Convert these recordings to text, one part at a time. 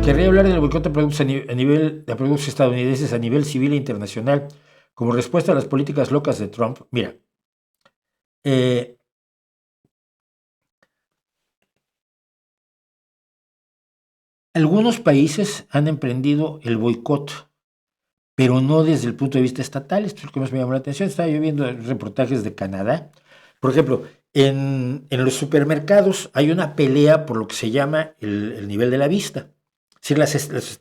querría hablar del boicot de productos de productos estadounidenses a nivel civil e internacional como respuesta a las políticas locas de Trump. Mira, eh, algunos países han emprendido el boicot, pero no desde el punto de vista estatal. Esto es lo que más me llamó la atención. Estaba yo viendo reportajes de Canadá. Por ejemplo, en los supermercados hay una pelea por lo que se llama el nivel de la vista. Es decir,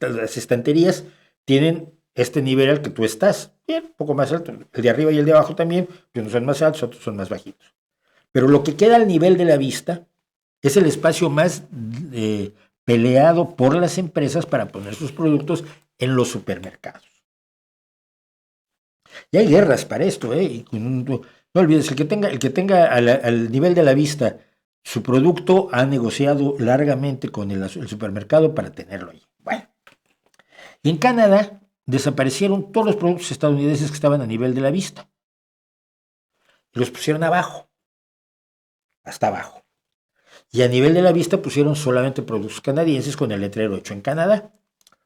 las estanterías tienen este nivel al que tú estás. Bien, un poco más alto. El de arriba y el de abajo también. Unos son más altos, otros son más bajitos. Pero lo que queda al nivel de la vista es el espacio más peleado por las empresas para poner sus productos en los supermercados. Y hay guerras para esto, ¿eh? Y no olvides, el que tenga al nivel de la vista su producto ha negociado largamente con el supermercado para tenerlo ahí. Bueno, y en Canadá desaparecieron todos los productos estadounidenses que estaban a nivel de la vista. Y los pusieron abajo, hasta abajo. Y a nivel de la vista pusieron solamente productos canadienses con el letrero hecho en Canadá,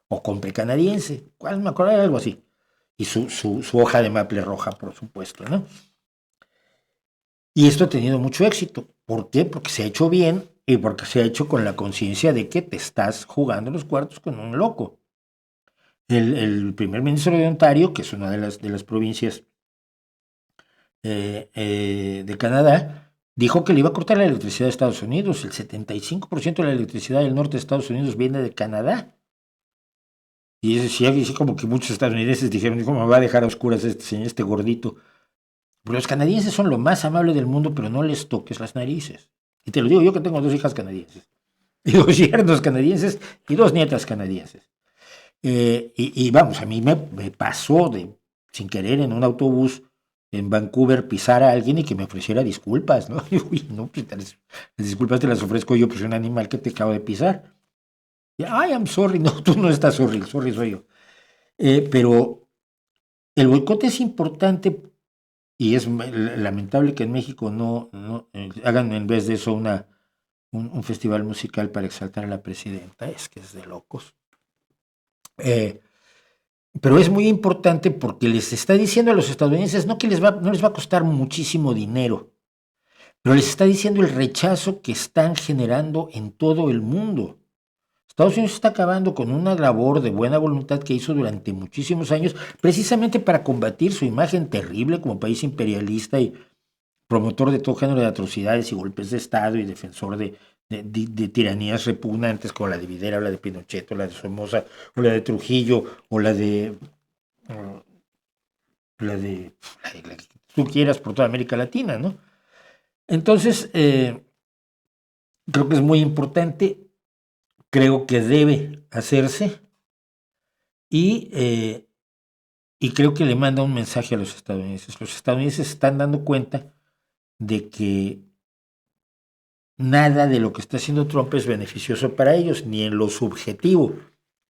o compre canadiense, ¿cuál me acuerdo? Algo así. Y su hoja de maple roja, por supuesto, ¿no? Y esto ha tenido mucho éxito. ¿Por qué? Porque se ha hecho bien y porque se ha hecho con la conciencia de que te estás jugando los cuartos con un loco. El primer ministro de Ontario, que es una de las provincias de Canadá, dijo que le iba a cortar la electricidad de Estados Unidos. El 75% de la electricidad del norte de Estados Unidos viene de Canadá. Y es como que muchos estadounidenses dijeron, ¿cómo me va a dejar a oscuras este señor, este gordito? Pero los canadienses son lo más amable del mundo, pero no les toques las narices. Y te lo digo yo que tengo 2 hijas canadienses, y 2 yernos canadienses y 2 nietas canadienses. Y vamos, a mí me pasó sin querer en un autobús en Vancouver pisar a alguien y que me ofreciera disculpas, ¿no? Y, uy, no, pues las disculpas te las ofrezco yo, pues un animal que te acabo de pisar. Y, ay, I'm sorry, no, tú no estás sorry soy yo. Pero el boicot es importante y es lamentable que en México no hagan en vez de eso un festival musical para exaltar a la presidenta. Es que es de locos. Pero es muy importante porque les está diciendo a los estadounidenses no que no les va a costar muchísimo dinero, pero les está diciendo el rechazo que están generando en todo el mundo. Estados Unidos está acabando con una labor de buena voluntad que hizo durante muchísimos años, precisamente para combatir su imagen terrible como país imperialista y promotor de todo género de atrocidades y golpes de Estado y defensor de tiranías repugnantes como la de Videla, o la de Pinochet, o la de Somoza, o la de Trujillo, o la que tú quieras por toda América Latina, ¿no? Entonces, creo que es muy importante, creo que debe hacerse y creo que le manda un mensaje a los estadounidenses. Los estadounidenses se están dando cuenta de que nada de lo que está haciendo Trump es beneficioso para ellos, ni en lo subjetivo,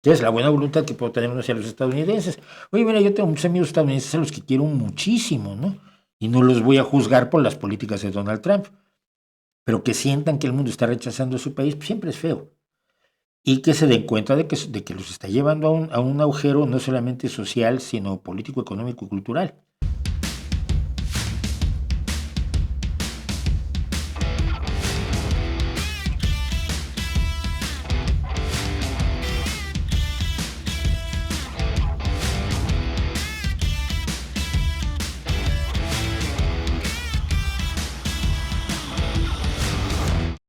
que es la buena voluntad que puedo tener hacia los estadounidenses. Oye, mira, yo tengo muchos amigos estadounidenses a los que quiero muchísimo, ¿no? Y no los voy a juzgar por las políticas de Donald Trump, pero que sientan que el mundo está rechazando a su país, pues siempre es feo. Y que se den cuenta de que los está llevando a un agujero no solamente social, sino político, económico y cultural.